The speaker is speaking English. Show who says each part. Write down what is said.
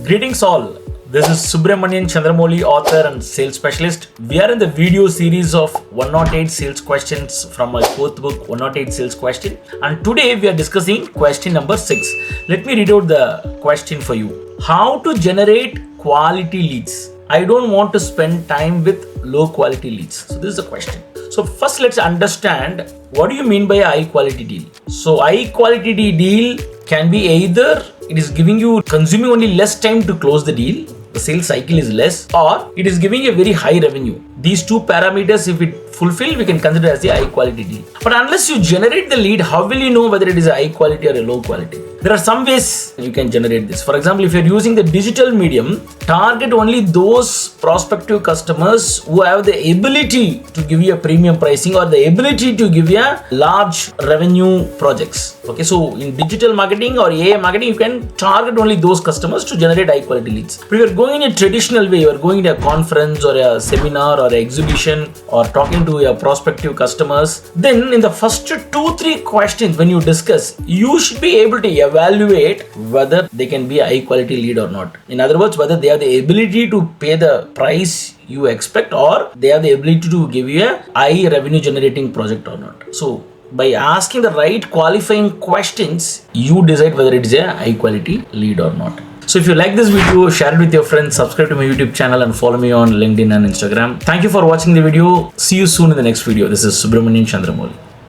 Speaker 1: Greetings all. This is Subramanian Chandramouli, author and sales specialist. We are in the video series of 108 sales questions from my fourth book, 108 Sales Question. And today we are discussing question number 6. Let me read out the question for you. How to generate quality leads? I don't want to spend time with low quality leads. So this is the question. So first let's understand what do you mean by a high quality deal. So high quality deal can be either it is giving you consuming only less time to close the deal, the sales cycle is less, or it is giving a very high revenue. These two parameters, if it fulfill, we can consider as a high quality deal. But unless you generate the lead, how will you know whether it is a high quality or a low quality? There are some ways you can generate this. For example, if you're using the digital medium, target only those prospective customers who have the ability to give you a premium pricing or the ability to give you a large revenue projects. Okay, so in digital marketing or AI marketing, you can target only those customers to generate high quality leads. But if you're going in a traditional way, you're going to a conference or a seminar or an exhibition or talking to your prospective customers, then in the first 2-3 questions when you discuss, you should be able to evaluate whether they can be a high quality lead or not. In other words, whether they have the ability to pay the price you expect or they have the ability to give you a high revenue generating project or not. So by asking the right qualifying questions, you decide whether it is a high quality lead or not. So if you like this video, share it with your friends, subscribe to my YouTube channel and follow me on LinkedIn and Instagram. Thank you for watching the video. See you soon in the next video. This is Subramanian Chandramouli.